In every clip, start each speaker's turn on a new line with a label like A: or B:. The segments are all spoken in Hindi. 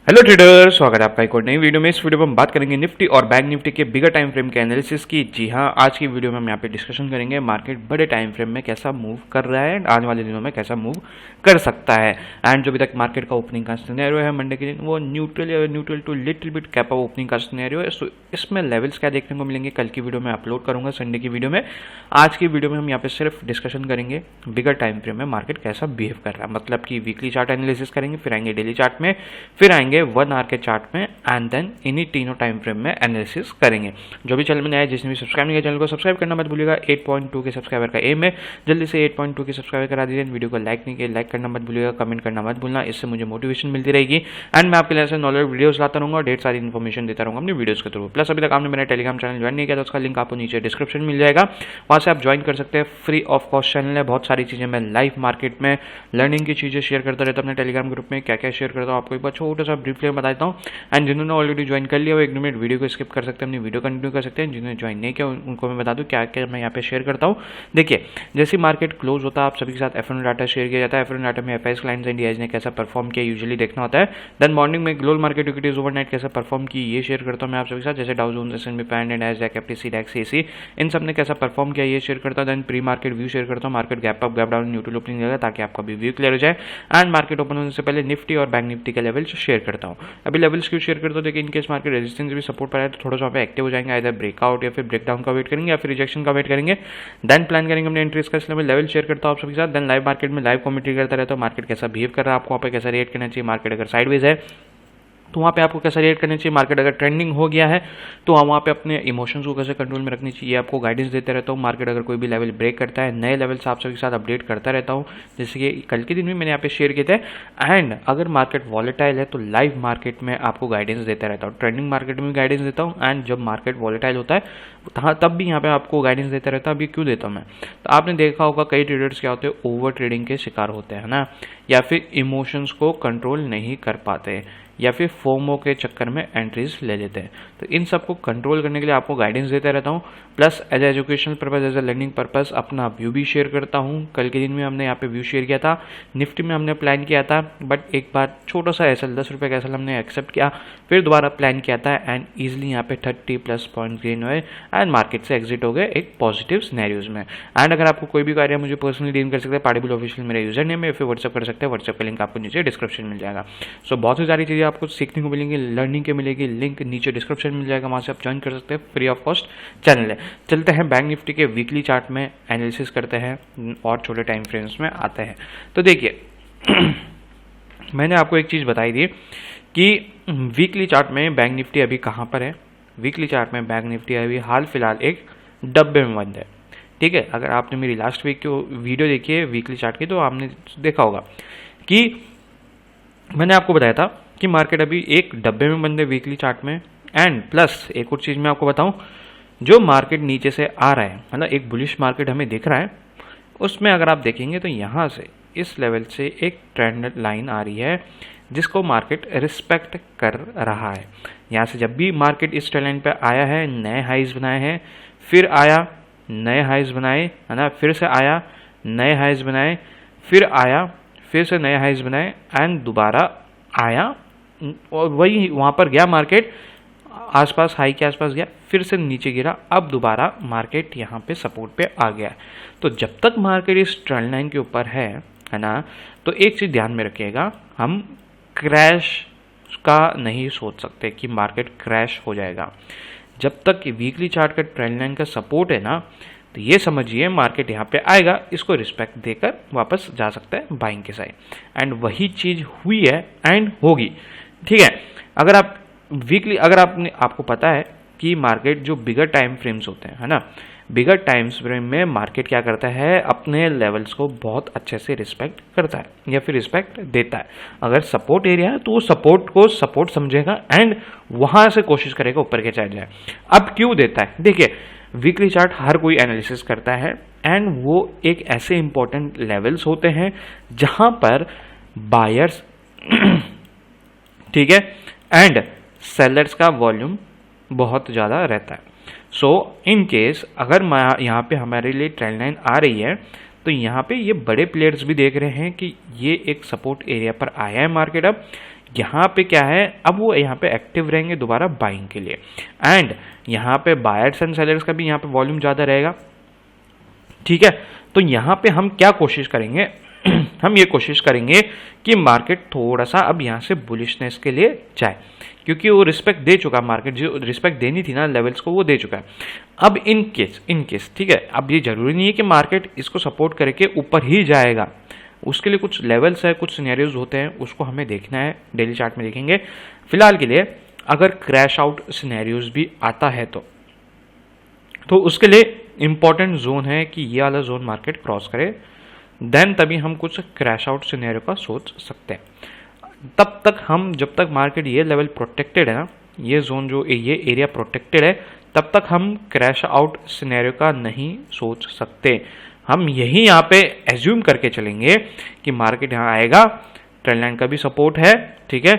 A: हेलो ट्रेडर्स, स्वागत है आपका एक और नई वीडियो में। इस वीडियो में हम बात करेंगे निफ्टी और बैंक निफ्टी के बिगर टाइम फ्रेम के एनालिसिस की। जी हाँ, आज की वीडियो में हम यहाँ पे डिस्कशन करेंगे मार्केट बड़े टाइम फ्रेम में कैसा मूव कर रहा है एंड आने वाले दिनों में कैसा मूव कर सकता है। एंड जो अभी तक मार्केट का ओपनिंग का सिनेरियो है मंडे के दिन, वो neutral to little bit gap of opening का सिनेरियो है। सो इसमें लेवल्स क्या देखने को मिलेंगे कल की वीडियो में अपलोड करूंगा, संडे की वीडियो में। आज की वीडियो में हम यहाँ पे सिर्फ डिस्कशन करेंगे बिगर टाइम फ्रेम में मार्केट कैसा बिहेव कर रहा है, मतलब कि वीकली चार्ट एनालिसिस करेंगे, फिर आएंगे डेली चार्ट में, फिर आएंगे 1 आवर के चार्ट में एंड देन इन्हीं तीनों टाइम फ्रेम में एनालिसिस करेंगे। जो भी चैनल में आया, जिसने भी सब्सक्राइब नहीं किया चैनल को सब्सक्राइब करना मत भूलिएगा। 8.2 के सब्सक्राइबर का एम है, जल्दी से 8.2 के सब्सक्राइबर करा दीजिए। वीडियो को लाइक नहीं किया, लाइक करना मत भूलिएगा, कमेंट करना मत भूलना, इससे मुझे मोटिवेशन मिलती रहेगी एंड मैं आपके लिए ऐसे नॉलेज वीडियोस लाता रहूंगा और ढेर सारी इन्फॉर्मेशन देता रहूंगा अपनी वीडियोस के थ्रू। प्लस अभी तक आपने मेरा टेलीग्राम चैनल ज्वाइन नहीं किया तो उसका लिंक आपको नीचे डिस्क्रिप्शन में मिल जाएगा, वहाँ से आप ज्वाइन कर सकते हैं। फ्री ऑफ कॉस्ट चैनल है, बहुत सारी चीज़ें मैं लाइव मार्केट में लर्निंग की चीज़ें शेयर करता रहता हूँ अपने टेलीग्राम ग्रुप में। क्या क्या शेयर करता हूँ आपको एक बार छोटा सा ब्रीफली में बताता हूँ। एंड जिन्होंने ऑलरेडी ज्वाइन कर लिया वो 1 मिनट वीडियो को स्किप कर सकते हैं, अपनी वीडियो कंटिन्यू कर सकते हैं। जिन्होंने ज्वाइन नहीं किया उनको मैं बता दूं क्या क्या मैं यहाँ पे शेयर करता हूँ। देखिए, जैसे मार्केट क्लोज होता है आप सभी के साथ एफ डाटा शेयर किया जाता है। एफ डाटा में एफआईएस क्लाइंट्स एंड डीआईज ने कैसा परफॉर्म किया यूजुअली देखना होता है। देन मॉर्निंग में ग्लोबल मार्केट इक्विटीज ओवरनाइट कैसा परफॉर्म की ये शेयर करता हूँ मैं आप सभी के साथ। जैसे Dow Jones, S and P 500, Nasdaq, FTSE, DAX, एसी, इन सब ने कैसा परफॉर्म किया ये शेयर करता हूँ। Then pre market view share करता हूँ, market gap up gap down neutral opening रहेगा ताकि आपका भी व्यू क्लियर हो जाए। एंड मार्केट ओपन होने से पहले निफ्टी और बैंक निफ्टी के लेवल्स शेयर करता हूँ। अभी लेवल्स क्यों शेयर करता हूँ, देखिए इनकेस मार्केट रेजिस्टेंस भी सपोर्ट पर आए तो थोड़ा सा वहाँ पे एक्टिव हो जाएंगे, आइदर ब्रेकआउट या फिर ब्रेकडाउन का वेट करेंगे या फिर रिजेक्शन का वेट करेंगे। देन प्लान करेंगे अपने एंट्रीज का, इसलिए मैं लेवल शेयर करता हूँ आप सबके साथ। देन लाइव मार्केट में लाइव कमेंट्री करता रहता हूँ, मार्केट कैसा बिहेव कर रहा है, आपको वहाँ पे कैसा रिएक्ट करना चाहिए। मार्केट अगर साइडवेज है तो वहाँ पे आपको कैसा रिएक्ट करना चाहिए। मार्केट अगर ट्रेंडिंग हो गया है तो वहाँ पे अपने इमोशंस को कैसे कंट्रोल में रखनी चाहिए, आपको गाइडेंस देते रहता हूँ। मार्केट अगर कोई भी लेवल ब्रेक करता है, नए लेवल्स आप सबके साथ अपडेट करता रहता हूँ, जैसे कि कल के दिन भी मैंने यहाँ पे शेयर किए थे। एंड अगर मार्केट वॉलेटाइल है तो लाइव मार्केट में आपको गाइडेंस देता रहता हूँ, ट्रेंडिंग मार्केट में भी गाइडेंस देता हूँ। एंड जब मार्केट वॉलेटाइल होता है तब भी यहाँ पे आपको गाइडेंस देता रहता है। अभी क्यों देता हूँ मैं, तो आपने देखा होगा कई ट्रेडर्स क्या होते हैं, ओवर ट्रेडिंग के शिकार होते हैं ना, या फिर इमोशंस को कंट्रोल नहीं कर पाते या फिर फोमो के चक्कर में एंट्रीज ले लेते हैं। तो इन सबको कंट्रोल करने के लिए आपको गाइडेंस देता रहता हूँ। Plus as educational purpose, as a learning purpose अपना व्यू भी शेयर करता हूँ। कल के दिन में हमने यहाँ पे व्यू शेयर किया था, निफ्टी में हमने प्लान किया था, बट एक बार छोटा सा एसएल 10 रुपये का एसएल हमने एक्सेप्ट किया, फिर दोबारा प्लान किया था एंड ईजिली यहाँ पे 30+ पॉइंट गेन हुए एंड मार्केट से एग्जिट हो गए एक पॉजिटिव सिनेरियोज में। एंड अगर आपको कोई भी कार्य मुझे पर्सनली डील कर सकते हैं, पार्टिबल ऑफिशियल मेरा यूजर नेम है, फिर व्हाट्सअप कर सकते हैं, व्हाट्सअप का लिंक आपको नीचे डिस्क्रिप्शन मिल जाएगा। सो बहुत सी सारी चीज़ें आपको सीखने को मिलेंगी, लर्निंग के मिलेगी, लिंक नीचे डिस्क्रिप्शन मिल जाएगा, वहाँ से आप ज्वाइन कर सकते हैं, फ्री ऑफ कॉस्ट चैनल है। चलते हैं बैंक निफ्टी के वीकली चार्ट में एनालिसिस करते हैं और छोटे टाइम फ्रेम्स में आते हैं। तो देखिए मैंने आपको एक चीज़ बताई थी कि वीकली चार्ट में बैंक निफ्टी अभी कहाँ पर है। वीकली चार्ट में बैंक निफ्टी अभी हाल फिलहाल एक डब्बे में बंद है, ठीक है। अगर आपने मेरी लास्ट वीक की वीडियो देखी है वीकली चार्ट की तो आपने देखा होगा कि मैंने आपको बताया था कि मार्केट अभी एक डब्बे में बंद है वीकली चार्ट में। एंड प्लस एक और चीज़ मैं आपको बताऊं, जो मार्केट नीचे से आ रहा है, मतलब एक बुलिश मार्केट हमें दिख रहा है, उसमें अगर आप देखेंगे तो यहाँ से इस लेवल से एक ट्रेंड लाइन आ रही है जिसको मार्केट रिस्पेक्ट कर रहा है। यहाँ से जब भी मार्केट इस ट्रेंड लाइन पे आया है, नए हाइज बनाए हैं, फिर आया नए हाइज बनाए, है ना, फिर से आया नए हाइज बनाए, फिर आया फिर से नए हाइज बनाए एंड दोबारा आया और वही वहाँ पर गया मार्केट, आसपास हाई के आसपास गया, फिर से नीचे गिरा, अब दोबारा मार्केट यहाँ पे सपोर्ट पे आ गया। तो जब तक मार्केट इस ट्रेंड लाइन के ऊपर है ना, तो एक चीज़ ध्यान में रखिएगा, हम क्रैश का नहीं सोच सकते कि मार्केट क्रैश हो जाएगा। जब तक वीकली चार्ट का ट्रेंड लाइन का सपोर्ट है ना, तो ये समझिए मार्केट यहाँ पे आएगा, इसको रिस्पेक्ट देकर वापस जा सकता है बाइंग के साइड। एंड वही चीज़ हुई है एंड होगी, ठीक है। अगर आप वीकली, अगर आपको पता है कि मार्केट जो बिगर टाइम फ्रेम्स होते हैं, है ना, बिगर टाइम फ्रेम में मार्केट क्या करता है, अपने लेवल्स को बहुत अच्छे से रिस्पेक्ट करता है या फिर रिस्पेक्ट देता है। अगर सपोर्ट एरिया है तो वो सपोर्ट को सपोर्ट समझेगा एंड वहाँ से कोशिश करेगा ऊपर के चढ़ जाए। अब क्यों देता है, देखिए वीकली चार्ट हर कोई एनालिसिस करता है एंड वो एक ऐसे इंपॉर्टेंट लेवल्स होते हैं जहाँ पर बायर्स ठीक है एंड सेलर्स का वॉल्यूम बहुत ज़्यादा रहता है। सो इन केस अगर यहाँ पे हमारे लिए ट्रेंड लाइन आ रही है तो यहाँ पे ये बड़े प्लेयर्स भी देख रहे हैं कि ये एक सपोर्ट एरिया पर आया है मार्केट, अब यहाँ पे क्या है, अब वो यहाँ पे एक्टिव रहेंगे दोबारा बाइंग के लिए, एंड यहाँ पे बायर्स एंड सेलर्स का भी यहाँ पे वॉल्यूम ज़्यादा रहेगा। ठीक है, तो यहाँ पे हम क्या कोशिश करेंगे हम ये कोशिश करेंगे कि मार्केट थोड़ा सा अब यहाँ से बुलिशनेस के लिए जाए, क्योंकि वो रिस्पेक्ट दे चुका, मार्केट जो रिस्पेक्ट देनी थी ना लेवल्स को वो दे चुका है। अब इन केस ठीक है, अब ये जरूरी नहीं है कि मार्केट इसको सपोर्ट करके ऊपर ही जाएगा, उसके लिए कुछ लेवल्स है, कुछ सिनेरियोज होते हैं, उसको हमें देखना है, डेली चार्ट में देखेंगे। फिलहाल के लिए अगर क्रैश आउट सिनेरियोज भी आता है तो उसके लिए इंपॉर्टेंट जोन है कि ये वाला जोन मार्केट क्रॉस करे, देन तभी हम कुछ क्रैश आउट सिनेरियो का सोच सकते हैं। तब तक हम, जब तक मार्केट ये लेवल प्रोटेक्टेड है ना, ये जोन जो ये एरिया प्रोटेक्टेड है, तब तक हम क्रैश आउट सिनेरियो का नहीं सोच सकते। हम यही यहाँ पे एज्यूम करके चलेंगे कि मार्केट यहाँ आएगा, ट्रेंड लाइन का भी सपोर्ट है, ठीक है,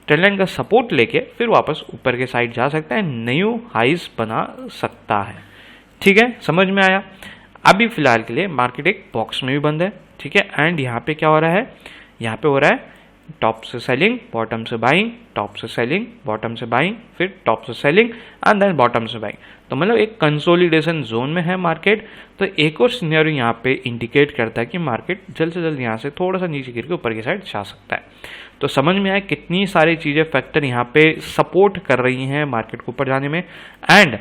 A: ट्रेंड लाइन का सपोर्ट लेके फिर वापस ऊपर के साइड जा सकता है, न्यू हाइस बना सकता है। ठीक है, समझ में आया। अभी फिलहाल के लिए मार्केट एक बॉक्स में भी बंद है, ठीक है, एंड यहाँ पे क्या हो रहा है, यहाँ पे हो रहा है टॉप से सेलिंग, बॉटम से बाइंग, टॉप से सेलिंग, बॉटम से बाइंग, फिर टॉप से सेलिंग एंड देन बॉटम से बाइंग। तो मतलब एक कंसोलिडेशन जोन में है मार्केट। तो एक और सिनेरियो यहाँ पे इंडिकेट करता है कि मार्केट जल्द से जल्द यहाँ से थोड़ा सा नीचे गिर के ऊपर की साइड जा सकता है। तो समझ में आया कितनी सारी चीज़ें फैक्टर यहाँ पे सपोर्ट कर रही हैं मार्केट को ऊपर जाने में। एंड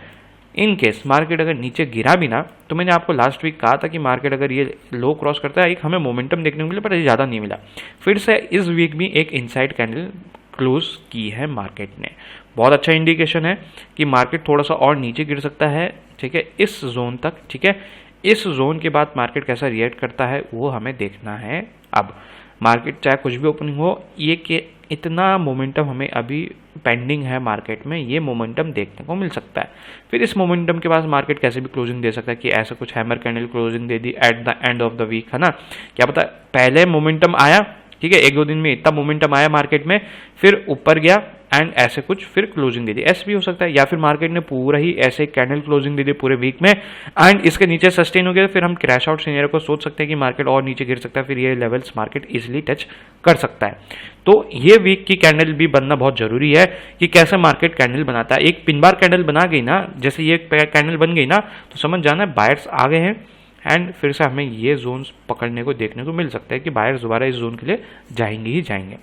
A: इन केस मार्केट अगर नीचे गिरा भी ना, तो मैंने आपको लास्ट वीक कहा था कि मार्केट अगर ये लो क्रॉस करता है, एक हमें मोमेंटम देखने को मिला, पर ये ज़्यादा नहीं मिला। फिर से इस वीक भी एक इनसाइड कैंडल क्लोज की है मार्केट ने, बहुत अच्छा इंडिकेशन है कि मार्केट थोड़ा सा और नीचे गिर सकता है, ठीक है, इस जोन तक। ठीक है, इस जोन के बाद मार्केट कैसा रिएक्ट करता है वो हमें देखना है। अब मार्केट चाहे कुछ भी ओपनिंग हो, ये कि इतना मोमेंटम हमें अभी पेंडिंग है मार्केट में, ये मोमेंटम देखने को मिल सकता है। फिर इस मोमेंटम के बाद मार्केट कैसे भी क्लोजिंग दे सकता है, कि ऐसा कुछ हैमर कैंडल क्लोजिंग दे दी at the end of the week, है ना, क्या पता पहले मोमेंटम आया, ठीक है, एक दो दिन में इतना मोमेंटम आया मार्केट में, फिर ऊपर गया एंड ऐसे कुछ फिर क्लोजिंग दे दी, ऐसे भी हो सकता है। या फिर मार्केट ने पूरा ही ऐसे कैंडल क्लोजिंग दे दी पूरे वीक में एंड इसके नीचे सस्टेन हो गया, फिर हम क्रैश आउट सिनेरियो को सोच सकते हैं कि मार्केट और नीचे गिर सकता है, फिर ये लेवल्स मार्केट इजिली टच कर सकता है। तो ये वीक की कैंडल भी बनना बहुत जरूरी है कि कैसे मार्केट कैंडल बनाता है। एक पिन बार कैंडल बना गई ना, जैसे ये कैंडल बन गई ना, तो समझ जाना बायर्स आ गए हैं एंड फिर से हमें ये जोन्स पकड़ने को देखने को मिल सकता है कि बायर्स दोबारा इस जोन के लिए जाएंगे ही जाएंगे।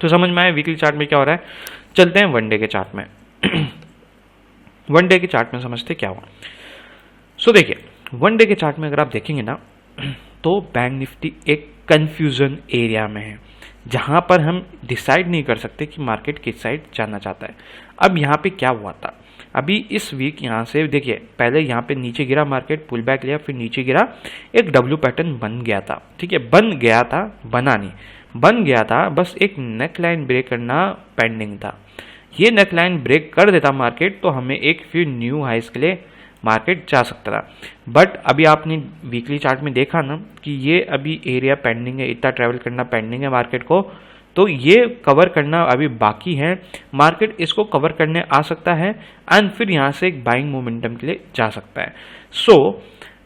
A: तो समझ में आया वीकली चार्ट में क्या हो रहा है। चलते हैं वन डे के चार्ट में। वन डे के चार्ट में समझते क्या हुआ। सो देखिए, वन डे के चार्ट में अगर आप देखेंगे ना, तो बैंक निफ्टी एक कंफ्यूजन एरिया में है, जहां पर हम डिसाइड नहीं कर सकते कि मार्केट किस साइड जाना चाहता है। अब यहाँ पे क्या हुआ था, अभी इस वीक यहाँ से देखिए, पहले यहाँ पे नीचे गिरा मार्केट, पुल बैक लिया, फिर नीचे गिरा, एक डब्ल्यू पैटर्न बन गया था, ठीक है, बन गया था, बना नहीं, बन गया था, बस एक नेक लाइन ब्रेक करना पेंडिंग था। ये नेक लाइन ब्रेक कर देता मार्केट तो हमें एक फिर न्यू हाइस के लिए मार्केट जा सकता था। बट अभी आपने वीकली चार्ट में देखा ना कि ये अभी एरिया पेंडिंग है, इतना ट्रैवल करना पेंडिंग है मार्केट को, तो ये कवर करना अभी बाकी है। मार्केट इसको कवर करने आ सकता है एंड फिर यहाँ से एक बाइंग मोमेंटम के लिए जा सकता है। सो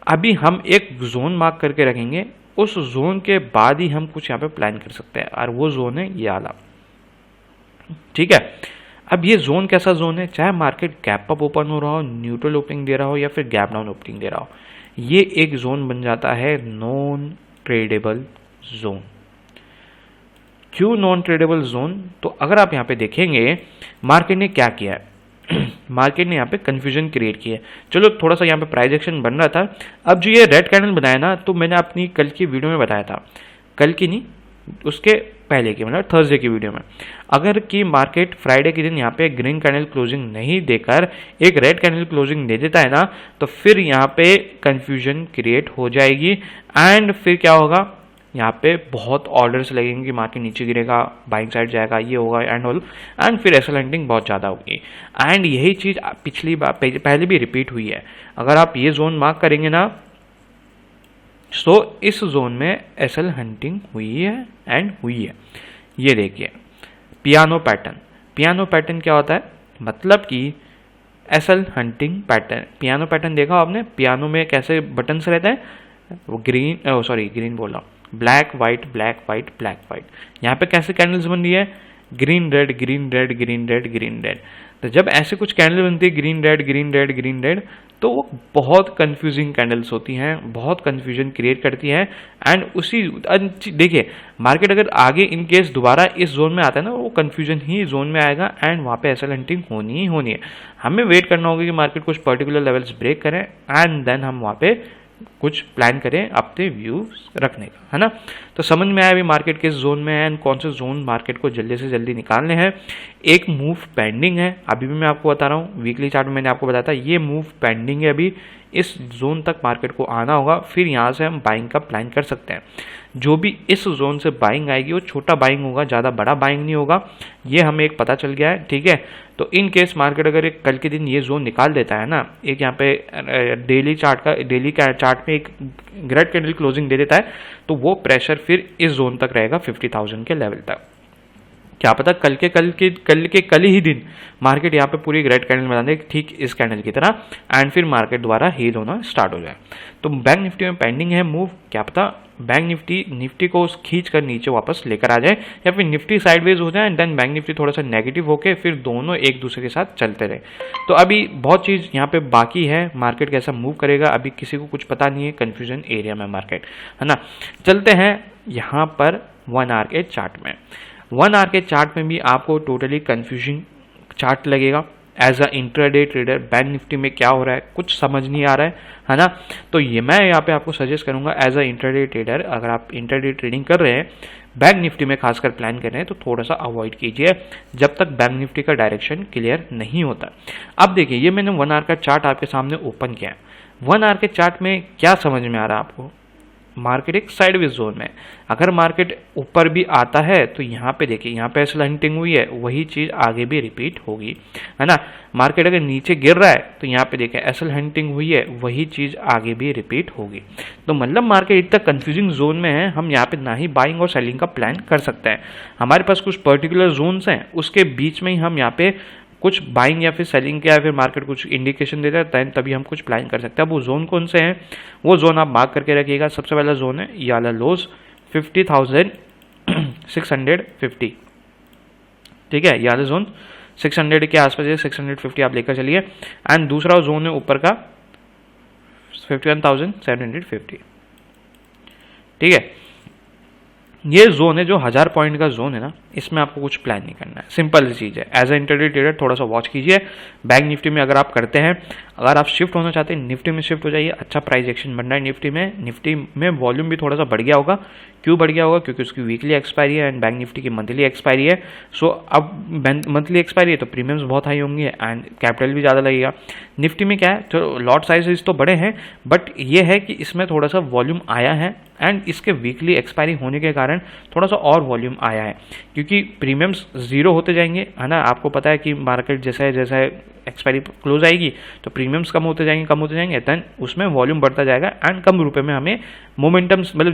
A: अभी हम एक जोन मार्क करके रखेंगे, उस जोन के बाद ही हम कुछ यहाँ पे प्लान कर सकते हैं, और वो जोन है ये वाला, ठीक है। अब ये जोन कैसा जोन है, चाहे मार्केट गैप अप ओपन हो रहा हो, न्यूट्रल ओपनिंग दे रहा हो, या फिर गैप डाउन ओपनिंग दे रहा हो, ये एक जोन बन जाता है नॉन ट्रेडेबल जोन। क्यों नॉन ट्रेडेबल जोन, तो अगर आप यहाँ पे देखेंगे मार्केट ने क्या किया है, मार्केट ने यहाँ पे कंफ्यूजन क्रिएट की है। चलो थोड़ा सा यहाँ पे प्राइस एक्शन बन रहा था। अब जो ये रेड कैंडल बनाया ना, तो मैंने अपनी कल की वीडियो में बताया था, कल की नहीं उसके पहले की, मतलब थर्सडे की वीडियो में, अगर कि मार्केट फ्राइडे के दिन यहाँ पे ग्रीन कैंडल क्लोजिंग नहीं देकर एक रेड कैंडल क्लोजिंग दे देता है ना, तो फिर यहाँ पे कंफ्यूजन क्रिएट हो जाएगी एंड फिर क्या होगा, यहाँ पे बहुत ऑर्डर्स लगेंगे कि मार्केट नीचे गिरेगा, बाइंग साइड जाएगा, ये होगा एंड ऑल, एंड फिर एसएल हंटिंग बहुत ज़्यादा होगी। एंड यही चीज़ पिछली बार पहले भी रिपीट हुई है। अगर आप ये जोन मार्क करेंगे ना, तो इस जोन में एसएल हंटिंग हुई है एंड हुई है। ये देखिए पियानो पैटर्न, पियानो पैटर्न क्या होता है, मतलब कि SL hunting pattern. Piano pattern देखा आपने, पियानो में कैसे बटन्स रहते हैं, वो ग्रीन बोल रहा हूँ, black white black white black white. यहाँ पे कैसे कैंडल्स बन रही है, green red green red green red green red. तो जब ऐसे कुछ कैंडल बनती है green red green red green red, तो वो बहुत कंफ्यूजिंग कैंडल्स होती हैं, बहुत कंफ्यूजन क्रिएट करती हैं। एंड उसी देखिए मार्केट अगर आगे इन केस दोबारा इस जोन में आता है ना, वो कंफ्यूजन ही जोन में आएगा एंड वहाँ पे एसएल हंटिंग होनी ही होनी है। हमें वेट करना होगा कि मार्केट कुछ पर्टिकुलर लेवल्स ब्रेक करें एंड देन हम वहाँ पे कुछ प्लान करें अपने व्यूज रखने का, है ना। तो समझ में आया अभी मार्केट किस जोन में है एंड कौन से जोन मार्केट को जल्दी से जल्दी निकालने हैं। एक मूव पेंडिंग है, अभी भी मैं आपको बता रहा हूँ, वीकली चार्ट में मैंने आपको बताया था ये मूव पेंडिंग है, अभी इस जोन तक मार्केट को आना होगा, फिर यहाँ से हम बाइंग का प्लान कर सकते हैं। जो भी इस जोन से बाइंग आएगी वो छोटा बाइंग होगा, ज़्यादा बड़ा बाइंग नहीं होगा, ये हमें एक पता चल गया है, ठीक है। तो इन केस मार्केट अगर एक कल के दिन ये जोन निकाल देता है ना, एक यहाँ पे डेली चार्ट में एक ग्रेड कैंडल क्लोजिंग दे देता है, तो वो प्रेशर फिर इस जोन तक रहेगा 50,000 के लेवल तक। क्या पता कल ही दिन मार्केट यहाँ पे पूरी ग्रेड कैंडल बना दे ठीक इस कैंडल की तरह एंड फिर मार्केट दोबारा हील होना स्टार्ट हो जाए। तो बैंक निफ्टी में पेंडिंग है मूव, क्या पता बैंक निफ्टी को खींच कर नीचे वापस लेकर आ जाए या फिर निफ्टी साइडवेज हो जाए एंड देन बैंक निफ्टी थोड़ा सा नेगेटिव होके फिर दोनों एक दूसरे के साथ चलते रहे। तो अभी बहुत चीज़ यहाँ पे बाकी है, मार्केट कैसा मूव करेगा अभी किसी को कुछ पता नहीं है, कन्फ्यूजन एरिया में मार्केट, है ना। चलते हैं यहाँ पर 1 आवर के चार्ट में। 1 आवर के चार्ट में भी आपको टोटली कन्फ्यूजिंग चार्ट लगेगा। As a intraday trader Bank Nifty में क्या हो रहा है कुछ समझ नहीं आ रहा है ना। तो ये मैं यहाँ पे आपको सजेस्ट करूंगा एज अ इंट्राडे ट्रेडर, अगर आप इंट्राडे ट्रेडिंग कर रहे हैं बैंक निफ्टी में खासकर प्लान कर रहे हैं तो थोड़ा सा अवॉइड कीजिए जब तक बैंक निफ्टी का डायरेक्शन क्लियर नहीं होता। अब देखिए ये मैंने 1 आवर का चार्ट आपके सामने ओपन किया है। 1 आवर के चार्ट में क्या समझ में आ रहा है आपको, मार्केट एक साइडवेज जोन में, अगर मार्केट ऊपर भी आता है तो यहाँ पे देखिए यहाँ पे एसएल हंटिंग हुई है, वही चीज़ आगे भी रिपीट होगी, है ना। मार्केट अगर नीचे गिर रहा है तो यहाँ पे देखिए एसएल हंटिंग हुई है, वही चीज़ आगे भी रिपीट होगी। तो मतलब मार्केट इतना कंफ्यूजिंग जोन में है, हम यहाँ पे ना ही बाइंग और सेलिंग का प्लान कर सकते हैं। हमारे पास कुछ पर्टिकुलर जोन्स हैं, उसके बीच में ही हम यहाँ पे कुछ बाइंग या फिर सेलिंग के या फिर मार्केट कुछ इंडिकेशन देता है तभी हम कुछ प्लान कर सकते हैं। अब वो जोन कौन से हैं वो जोन आप मार्क करके रखिएगा। सबसे पहला जोन है ये वाला लोज 50,650, ठीक है, ये वाला जोन 600 के आसपास है, 650 आप लेकर चलिए। एंड दूसरा जोन है ऊपर का 51,750, ठीक है। ये जोन है जो 1000 पॉइंट का जोन है ना, इसमें आपको कुछ प्लान नहीं करना है, सिंपल सी चीज़ है। एज ए इंट्राडे ट्रेडर थोड़ा सा वॉच कीजिए। बैंक निफ्टी में अगर आप करते हैं, अगर आप शिफ्ट होना चाहते हैं निफ्टी में शिफ्ट हो जाइए, अच्छा प्राइस एक्शन बन रहा है निफ्टी में वॉल्यूम भी थोड़ा सा बढ़ गया होगा। क्यों बढ़ गया होगा, क्योंकि उसकी वीकली एक्सपायरी है एंड बैंक निफ्टी की मंथली एक्सपायरी है। सो अब मंथली एक्सपायरी है तो प्रीमियम्स बहुत हाई होंगे एंड कैपिटल भी ज़्यादा लगेगा। निफ्टी में क्या है तो लॉट साइजेस तो बड़े हैं, बट ये है कि इसमें थोड़ा सा वॉल्यूम आया है एंड इसके वीकली एक्सपायरी होने के कारण थोड़ा सा और वॉल्यूम आया है, क्योंकि प्रीमियम्स जीरो होते जाएंगे, है ना। आपको पता है कि मार्केट जैसे जैसे एक्सपायरी क्लोज आएगी तो प्रीमियम्स कम होते जाएंगे देन उसमें वॉल्यूम बढ़ता जाएगा एंड कम रुपए में हमें मोमेंटम्स, मतलब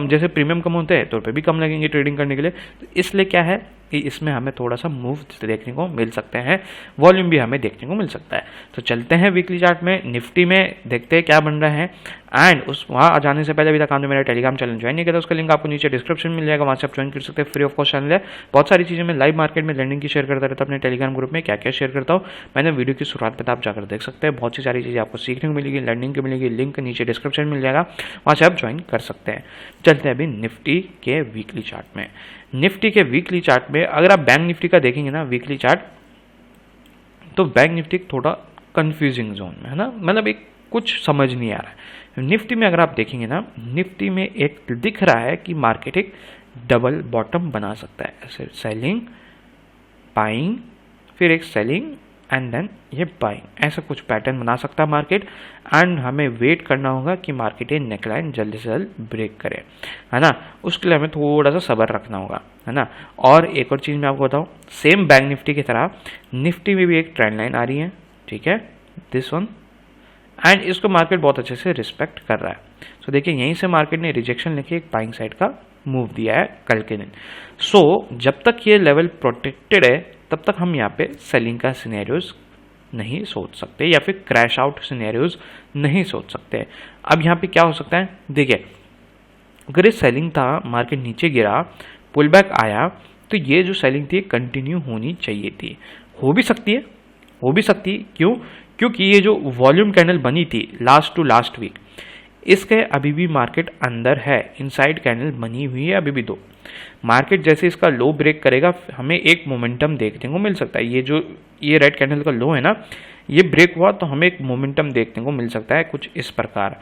A: जैसे प्रीमियम कम होते हैं तो रुपए भी कम लगेंगे ट्रेडिंग करने के लिए। तो इसलिए क्या है कि इसमें हमें थोड़ा सा मूव देखने को मिल सकते हैं, वॉल्यूम भी हमें देखने को मिल सकता है। तो चलते हैं वीकली चार्ट में, निफ्टी में देखते हैं क्या बन रहा है। एंड उस वहाँ जाने से पहले अभी तक आपने मेरा टेलीग्राम चैनल ज्वाइन नहीं किया तो उसका लिंक आपको नीचे डिस्क्रिप्शन मिल जाएगा, वहाँ से आप ज्वाइन कर सकते हैं, फ्री ऑफ कॉस्ट चैनल है। बहुत सारी चीज़ें मैं लाइव मार्केट में लर्निंग की शेयर करता रहता हूँ अपने टेलीग्राम ग्रुप में, क्या क्या शेयर करता हूँ मैंने वीडियो की शुरुआत में आप जाकर देख सकते हैं। बहुत सी सारी चीज़ें आपको सीखने को मिलेगी, लर्निंग की मिलेगी, लिंक नीचे डिस्क्रिप्शन मिल जाएगा, वहाँ से आप ज्वाइन कर सकते हैं। चलते हैं अभी निफ्टी के वीकली चार्ट में। निफ्टी के वीकली चार्ट में अगर आप बैंक निफ्टी का देखेंगे ना वीकली चार्ट, तो बैंक निफ्टी थोड़ा कंफ्यूजिंग जोन में है ना, मतलब एक कुछ समझ नहीं आ रहा है। निफ्टी में अगर आप देखेंगे ना, निफ्टी में एक दिख रहा है कि मार्केट एक डबल बॉटम बना सकता है, ऐसे सेलिंग बाइंग फिर एक सेलिंग एंड देन ये बाइंग, ऐसा कुछ पैटर्न बना सकता है मार्केट। एंड हमें वेट करना होगा कि मार्केट ये नेकलाइन जल्द से जल्द ब्रेक करे, है ना। उसके लिए हमें थोड़ा सा सब्र रखना होगा, है ना। और एक और चीज़ मैं आपको बताऊँ, सेम बैंक निफ्टी की तरह निफ्टी में भी एक ट्रेंड लाइन आ रही है, ठीक है, दिस वन, एंड इसको मार्केट बहुत अच्छे से रिस्पेक्ट कर रहा है। सो देखिए यहीं से मार्केट ने रिजेक्शन लेके एक बाइंग साइड का मूव दिया है कल के दिन। सो जब तक ये लेवल प्रोटेक्टेड है तब तक हम यहाँ पे सेलिंग का सिनेरियोज नहीं सोच सकते या फिर क्रैश आउट सिनेरियोज नहीं सोच सकते। अब यहाँ पे क्या हो सकता है, देखिए अगर ये सेलिंग था, मार्केट नीचे गिरा, पुल बैक आया, तो ये जो सेलिंग थी कंटिन्यू होनी चाहिए थी, हो भी सकती है, हो भी सकती है। क्यों? क्योंकि ये जो वॉल्यूम कैंडल बनी थी लास्ट टू लास्ट वीक, इसके अभी भी मार्केट अंदर है, इनसाइड कैंडल बनी हुई है अभी भी दो। मार्केट जैसे इसका लो ब्रेक करेगा हमें एक मोमेंटम देखने को मिल सकता है। ये रेड कैंडल का लो है ना, ये ब्रेक हुआ तो हमें एक मोमेंटम देखने को मिल सकता है कुछ इस प्रकार।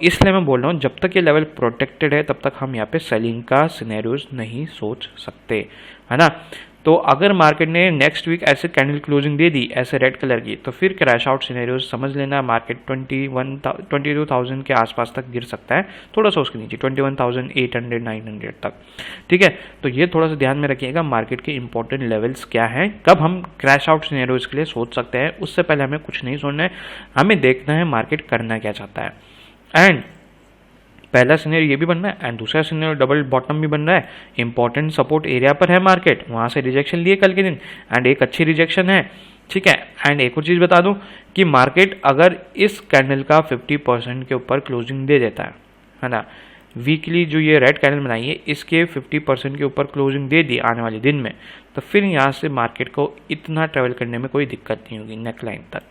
A: इसलिए मैं बोल रहा हूँ जब तक ये लेवल प्रोटेक्टेड है तब तक हम यहाँ पे सेलिंग का सिनेरियोज नहीं सोच सकते, है ना। तो अगर मार्केट ने नेक्स्ट वीक ऐसे कैंडल क्लोजिंग दे दी ऐसे रेड कलर की, तो फिर क्रैश आउट सिनेरियोज समझ लेना, मार्केट 22,000 के आसपास तक गिर सकता है, थोड़ा सा उसके नीचे 21,800 900 तक, ठीक है। तो ये थोड़ा सा ध्यान में रखिएगा, मार्केट के इंपॉर्टेंट लेवल्स क्या हैं, कब हम क्रैश आउट सिनेरियोज के लिए सोच सकते हैं। उससे पहले हमें कुछ नहीं सोचना है, हमें देखना है मार्केट करना क्या चाहता है। एंड पहला सिनेरियो ये भी बन रहा है एंड दूसरा सिनेरियो डबल बॉटम भी बन रहा है। इंपॉर्टेंट सपोर्ट एरिया पर है मार्केट, वहां से रिजेक्शन लिए कल के दिन एंड एक अच्छी रिजेक्शन है, ठीक है। एंड एक और चीज़ बता दूं कि मार्केट अगर इस कैंडल का 50% के ऊपर क्लोजिंग दे देता है ना, वीकली जो ये रेड कैंडल बनाई है इसके 50% के ऊपर क्लोजिंग दे दी आने वाले दिन में, तो फिर यहाँ से मार्केट को इतना ट्रेवल करने में कोई दिक्कत नहीं होगी नेक लाइन तक।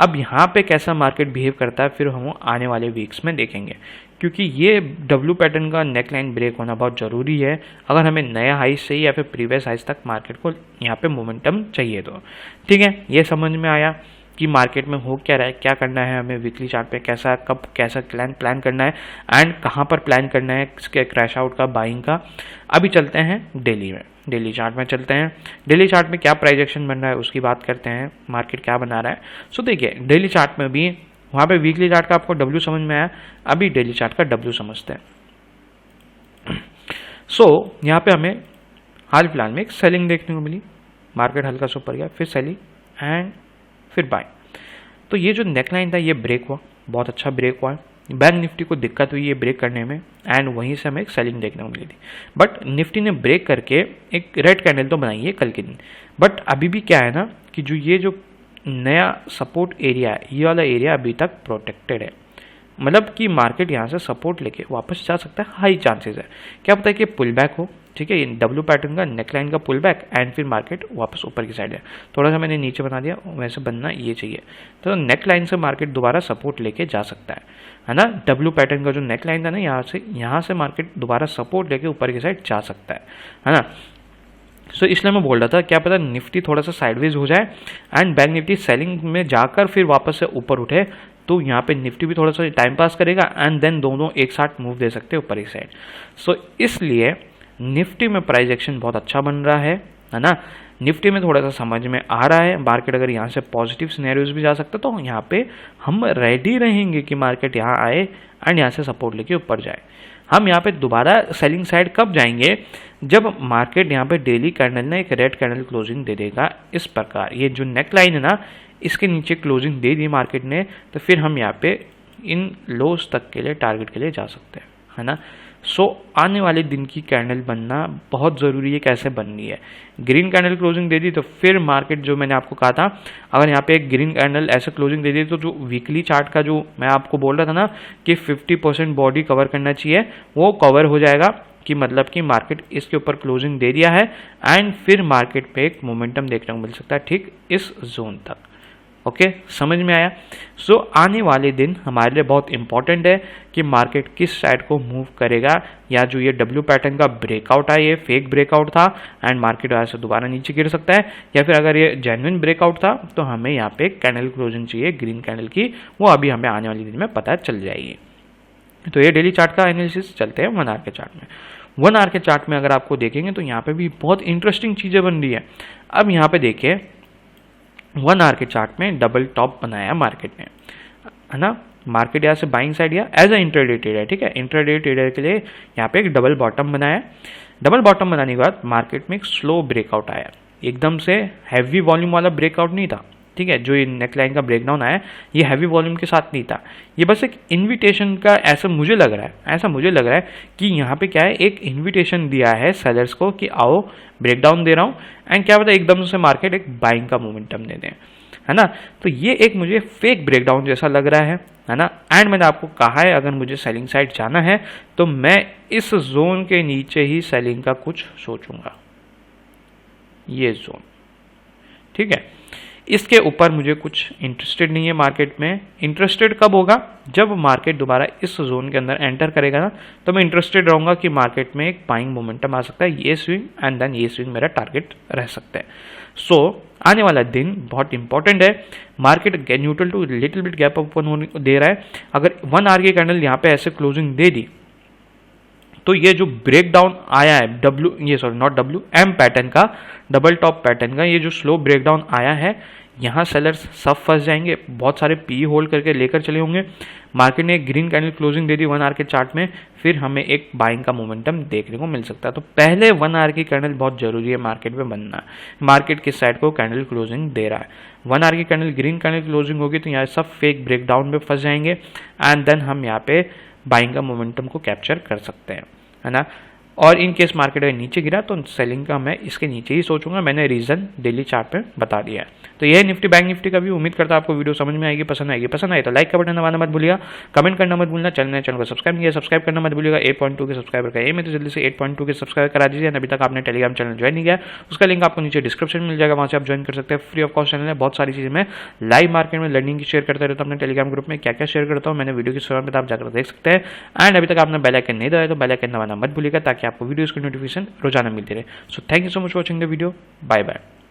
A: अब यहाँ पे कैसा मार्केट बिहेव करता है फिर हम आने वाले वीक्स में देखेंगे, क्योंकि ये डब्ल्यू पैटर्न का नेक लाइन ब्रेक होना बहुत ज़रूरी है अगर हमें नया हाइस चाहिए या फिर प्रीवियस हाइस तक मार्केट को यहाँ पे मोमेंटम चाहिए तो, ठीक है। ये समझ में आया कि मार्केट में हो क्या रहा है, क्या करना है हमें वीकली चार्ट पे, कैसा कब कैसा प्लान करना है एंड कहाँ पर प्लान करना है इसके क्रैश आउट का, बाइंग का। अभी चलते हैं डेली में, डेली चार्ट में चलते हैं। डेली चार्ट में क्या प्राइस एक्शन बन रहा है उसकी बात करते हैं, मार्केट क्या बना रहा है। देखिए डेली चार्ट में भी वहाँ पे वीकली चार्ट का आपको डब्ल्यू समझ में आया, अभी डेली चार्ट का डब्ल्यू समझते हैं। यहाँ पे हमें हाल फिलहाल में एक सेलिंग देखने को मिली, मार्केट हल्का सा ऊपर गया, फिर सेलिंग एंड फिर बाय। तो ये जो नेकलाइन था ये ब्रेक हुआ, बहुत अच्छा ब्रेक हुआ है। बैंक निफ्टी को दिक्कत हुई है ब्रेक करने में एंड वहीं से हमें एक सेलिंग देखने को मिली थी, बट निफ्टी ने ब्रेक करके एक रेड कैंडल तो बनाई है कल के दिन। बट अभी भी क्या है ना कि जो ये जो नया सपोर्ट एरिया है, ये वाला एरिया अभी तक प्रोटेक्टेड है, मतलब कि मार्केट यहाँ से सपोर्ट लेके वापस जा सकता है, हाई चांसेस है। क्या पता है कि पुल बैक हो, ठीक है, ये डब्ल्यू पैटर्न का नेकलाइन का पुल बैक एंड फिर मार्केट वापस ऊपर की साइड है। थोड़ा सा मैंने नीचे बना दिया, वैसे बनना ये चाहिए। तो नेकलाइन से मार्केट दोबारा सपोर्ट लेके जा सकता है ना। डब्ल्यू पैटर्न का जो नेकलाइन था ना, यहाँ से मार्केट दोबारा सपोर्ट लेके ऊपर की साइड जा सकता है ना। इसलिए मैं बोल रहा था क्या पता निफ्टी थोड़ा सा साइडवेज हो जाए एंड बैंक निफ्टी सेलिंग में जाकर फिर वापस से ऊपर उठे, तो यहाँ पे निफ्टी भी थोड़ा सा टाइम पास करेगा एंड देन दोनों एक साथ मूव दे सकते हैं ऊपर की साइड। इसलिए निफ्टी में प्राइस एक्शन बहुत अच्छा बन रहा है ना। निफ्टी में थोड़ा सा समझ में आ रहा है, मार्केट अगर यहाँ से पॉजिटिव सिनेरियोज भी जा सकता तो यहाँ पे हम रेडी रहेंगे कि मार्केट यहाँ आए एंड यहाँ से सपोर्ट लेके ऊपर जाए। हम यहाँ पे दोबारा सेलिंग साइड कब जाएंगे, जब मार्केट यहाँ पे डेली कैंडल ना एक रेड कैंडल क्लोजिंग दे देगा इस प्रकार। ये जो नेक लाइन है ना, इसके नीचे क्लोजिंग दे दी मार्केट ने, तो फिर हम यहाँ पे इन लोस तक के लिए टारगेट के लिए जा सकते हैं, है ना। आने वाले दिन की कैंडल बनना बहुत ज़रूरी है। कैसे बननी है, ग्रीन कैंडल क्लोजिंग दे दी तो फिर मार्केट, जो मैंने आपको कहा था, अगर यहाँ पे एक ग्रीन कैंडल ऐसे क्लोजिंग दे दी तो जो वीकली चार्ट का जो मैं आपको बोल रहा था ना कि 50% बॉडी कवर करना चाहिए, वो कवर हो जाएगा। कि मतलब कि मार्केट इसके ऊपर क्लोजिंग दे दिया है एंड फिर मार्केट पे एक मोमेंटम देखने को मिल सकता है ठीक इस जोन तक। ओके, समझ में आया। आने वाले दिन हमारे लिए बहुत इंपॉर्टेंट है कि मार्केट किस साइड को मूव करेगा, या जो ये डब्ल्यू पैटर्न का ब्रेकआउट है, ये फेक ब्रेकआउट था एंड मार्केट यहाँ से दोबारा नीचे गिर सकता है, या फिर अगर ये जेन्युइन ब्रेकआउट था तो हमें यहाँ पे कैंडल क्लोजिंग चाहिए ग्रीन कैंडल की, वो अभी हमें आने वाले दिन में पता चल जाएगी। तो ये डेली चार्ट का एनालिसिस। चलते हैं 1 आवर के चार्ट में। 1 आवर के चार्ट में अगर आपको देखेंगे तो यहाँ पे भी बहुत इंटरेस्टिंग चीज़ें बन रही है। अब यहाँ पे देखिए 1 आवर के चार्ट में डबल टॉप बनाया मार्केट ने, है ना। मार्केट यहाँ से बाइंग साइड या एज अ इंट्राडे ट्रेडर, ठीक है, इंट्राडे ट्रेडर के लिए यहाँ पे एक डबल बॉटम बनाया। डबल बॉटम बनाने के बाद मार्केट में एक स्लो ब्रेकआउट आया, एकदम से हैवी वॉल्यूम वाला ब्रेकआउट नहीं था, ठीक है। जो ये नेकलाइन का ब्रेकडाउन आया ये हैवी वॉल्यूम के साथ नहीं था, ये बस एक इन्विटेशन का, ऐसा मुझे लग रहा है कि यहाँ पे क्या है, एक इन्विटेशन दिया है सेलर्स को कि आओ ब्रेकडाउन दे रहा हूँ एंड क्या पता एकदम से मार्केट एक बाइंग का मोमेंटम दे दें, है ना। तो ये एक मुझे फेक ब्रेकडाउन जैसा लग रहा है ना। एंड मैंने आपको कहा है अगर मुझे सेलिंग साइड जाना है तो मैं इस जोन के नीचे ही सेलिंग का कुछ सोचूंगा, ये जोन, ठीक है। इसके ऊपर मुझे कुछ इंटरेस्टेड नहीं है मार्केट में। इंटरेस्टेड कब होगा, जब मार्केट दोबारा इस जोन के अंदर एंटर करेगा ना, तो मैं इंटरेस्टेड रहूँगा कि मार्केट में एक बाइंग मोमेंटम आ सकता है, ये स्विंग एंड देन ये स्विंग मेरा टारगेट रह सकता है। सो आने वाला दिन बहुत इंपॉर्टेंट है। Market neutral to little bit gap open होने दे रहा है। अगर 1 आवर की कैंडल यहाँ पे ऐसे क्लोजिंग दे दी तो ये जो ब्रेक डाउन आया है एम पैटर्न का, डबल टॉप पैटर्न का, ये जो स्लो ब्रेक डाउन आया है, यहाँ सेलर्स सब फंस जाएंगे। बहुत सारे पी होल्ड करके लेकर चले होंगे। मार्केट ने एक ग्रीन कैंडल क्लोजिंग दे दी 1 आवर के चार्ट में, फिर हमें एक बाइंग का मोमेंटम देखने को मिल सकता है। तो पहले 1 आवर की कैंडल बहुत जरूरी है मार्केट में बनना। मार्केट किस साइड को कैंडल क्लोजिंग दे रहा है। 1 आवर की कैंडल ग्रीन कैंडल क्लोजिंग होगी तो यहाँ सब फेक ब्रेक डाउन में फंस जाएंगे एंड देन हम यहाँ पे बाइंग का मोमेंटम को कैप्चर कर सकते हैं, है ना। और इन केस मार्केट अगर नीचे गिरा तो सेलिंग का मैं इसके नीचे ही सोचूंगा। मैंने रीजन डेली चार्ट पे बता दिया है। तो यह निफ्टी बैंक निफ्टी का भी उम्मीद करता हूं आपको वीडियो समझ में आएगी, पसंद आएगी। पसंद आए तो लाइक का बटन दबाना मत भूलिएगा, कमेंट करना मत भूलना। चैनल को सब्सक्राइब नहीं किया सब्सक्राइब करना मत भूलिएगा। 8.2 के सब्सक्राइबर का एम है तो जल्दी से 8.2 के सब्सक्राइब करा दीजिए। अभी तक आपने टेलीग्राम चैनल ज्वाइन नहीं किया, उसका लिंक आपको नीचे डिस्क्रिप्शन में मिल जाएगा, वहाँ से आप ज्वाइन कर सकते हैं। फ्री ऑफ कॉस्ट चैनल है। बहुत सारी चीज़ें मैं लाइव मार्केट में लर्निंग की शेयर करता रहता हूँ अपने टेलीग्राम ग्रुप में। क्या क्या शेयर करता हूँ मैंने वीडियो की शुरुआत में, आप जाकर देख सकते हैं। एंड अभी तक आपने बेल आइकन नहीं दबाया तो बेल आइकन दबाना मत भूलिएगा ताकि आपको वीडियोस की नोटिफिकेशन रोजाना मिलती रहे। So thank you so much for watching the video. Bye bye.